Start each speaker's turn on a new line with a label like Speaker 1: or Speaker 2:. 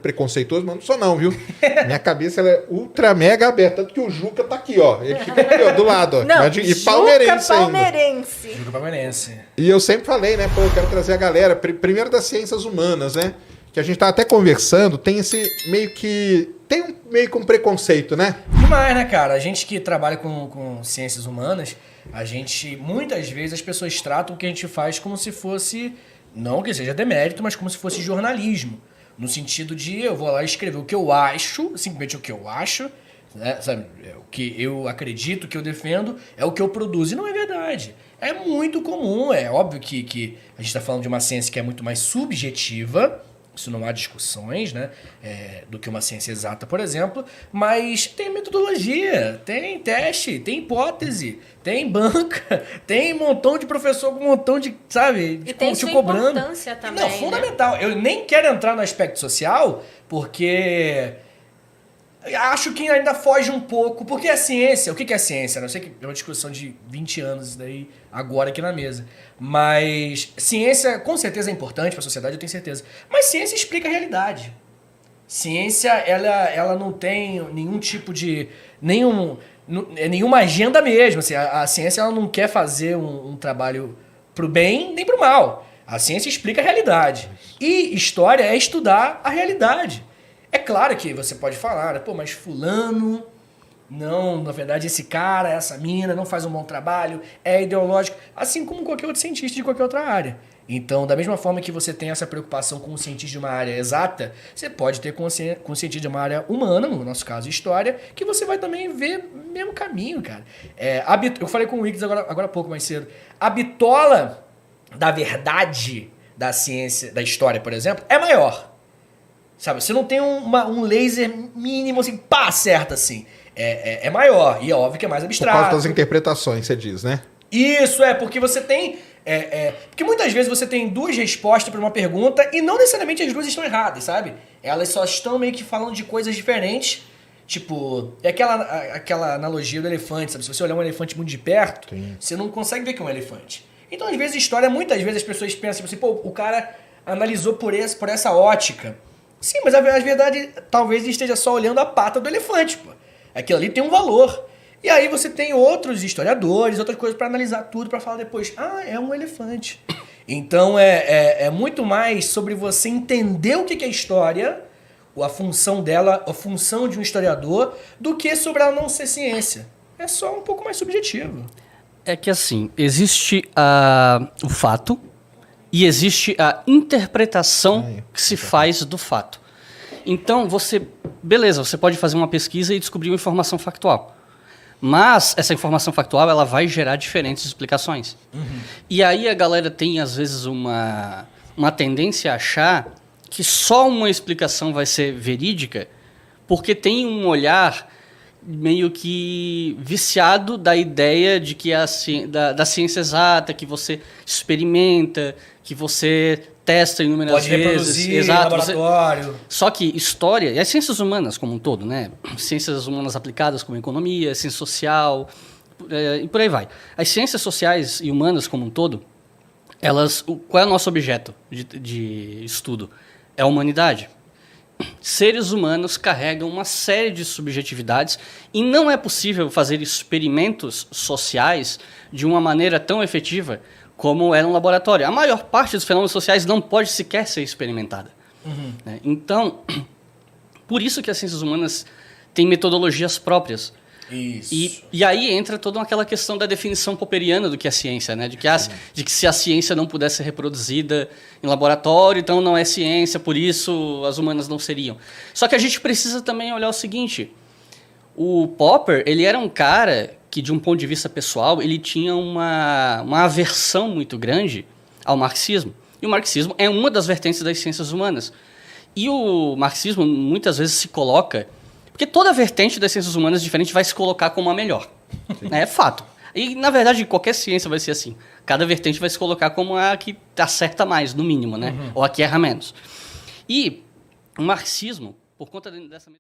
Speaker 1: preconceituoso, mas não sou não, viu? Minha cabeça ela é ultra mega aberta, tanto que o Juca tá aqui, ó. Ele fica aqui, ó, do lado, ó.
Speaker 2: Não,
Speaker 1: E palmeirense ainda.
Speaker 2: palmeirense.
Speaker 3: Juca palmeirense.
Speaker 1: E eu sempre falei, né, pô, eu quero trazer a galera, primeiro das ciências humanas, né? Que a gente tá até conversando, tem esse meio que... Tem meio que um preconceito, né?
Speaker 3: Demais, né, cara? A gente que trabalha com ciências humanas, a gente, muitas vezes, as pessoas tratam o que a gente faz como se fosse, não que seja demérito, mas como se fosse jornalismo. No sentido de eu vou lá escrever o que eu acho, simplesmente o que eu acho, né, sabe? O que eu acredito, o que eu defendo, é o que eu produzo. E não é verdade. É muito comum, é óbvio que a gente está falando de uma ciência que é muito mais subjetiva, isso não há discussões, né? Do que uma ciência exata, por exemplo, mas tem metodologia, tem teste, tem hipótese, tem banca, tem um montão de professor com um montão de, sabe,
Speaker 2: E tem sua
Speaker 3: cobrando.
Speaker 2: importância também,
Speaker 3: Não, fundamental. Eu nem quero entrar no aspecto social, porque acho que ainda foge um pouco, porque a ciência, o que é ciência? Eu sei que é uma discussão de 20 anos isso daí, agora aqui na mesa. Mas ciência com certeza é importante para a sociedade, eu tenho certeza. Mas ciência explica a realidade. Ciência, ela não tem nenhum tipo de... nenhuma agenda mesmo. Assim, a ciência ela não quer fazer um trabalho pro bem nem pro mal. A ciência explica a realidade. E história é estudar a realidade. É claro que você pode falar, pô, mas fulano... Não, na verdade, esse cara, essa mina não faz um bom trabalho, é ideológico, assim como qualquer outro cientista de qualquer outra área. Então, da mesma forma que você tem essa preocupação com o cientista de uma área exata, você pode ter com o cientista de uma área humana, no nosso caso, história, que você vai também ver o mesmo caminho, cara. Eu falei com o Wiggs agora há pouco, mais cedo. A bitola da verdade da ciência, da história, por exemplo, é maior. Sabe, você não tem um laser mínimo, assim, pá, acerta, assim. É maior, e é óbvio que é mais abstrato.
Speaker 1: Por causa das interpretações, você diz, né?
Speaker 3: Isso, porque você tem... porque muitas vezes você tem duas respostas para uma pergunta e não necessariamente as duas estão erradas, sabe? Elas só estão meio que falando de coisas diferentes. Tipo, é aquela analogia do elefante, sabe? Se você olhar um elefante muito de perto, sim, você não consegue ver que é um elefante. Então, às vezes, história, muitas vezes as pessoas pensam assim, pô, o cara analisou por essa ótica. Sim, mas a verdade talvez ele esteja só olhando a pata do elefante, pô. Aquilo ali tem um valor. E aí você tem outros historiadores, outras coisas para analisar tudo, para falar depois, é um elefante. Então é muito mais sobre você entender o que é história, a função dela, a função de um historiador, do que sobre ela não ser ciência. É só um pouco mais subjetivo.
Speaker 4: É que assim, existe o fato e existe a interpretação que se faz do fato. Então, beleza, você pode fazer uma pesquisa e descobrir uma informação factual. Mas essa informação factual ela vai gerar diferentes explicações. Uhum. E aí a galera tem, às vezes, uma tendência a achar que só uma explicação vai ser verídica porque tem um olhar meio que viciado da ideia de que da ciência exata, que você experimenta, que você testa inúmeras
Speaker 3: pode
Speaker 4: vezes.
Speaker 3: Reproduzir
Speaker 4: exato,
Speaker 3: em laboratório.
Speaker 4: Só que história, e as ciências humanas como um todo, né? Ciências humanas aplicadas como economia, ciência social, e por aí vai. As ciências sociais e humanas como um todo, qual é o nosso objeto de estudo? É a humanidade. Seres humanos carregam uma série de subjetividades e não é possível fazer experimentos sociais de uma maneira tão efetiva como é no laboratório. A maior parte dos fenômenos sociais não pode sequer ser experimentada. Uhum. Então, por isso que as ciências humanas têm metodologias próprias.
Speaker 3: Isso.
Speaker 4: E aí entra toda aquela questão da definição popperiana do que é ciência, né? De que se a ciência não pudesse ser reproduzida em laboratório, então não é ciência, por isso as humanas não seriam. Só que a gente precisa também olhar o seguinte, o Popper, ele era um cara que, de um ponto de vista pessoal, ele tinha uma aversão muito grande ao marxismo. E o marxismo é uma das vertentes das ciências humanas. E o marxismo muitas vezes se coloca... Porque toda vertente das ciências humanas diferente vai se colocar como a melhor. É fato. E, na verdade, qualquer ciência vai ser assim. Cada vertente vai se colocar como a que acerta mais, no mínimo, né? Uhum. Ou a que erra menos. E o marxismo, por conta dessa...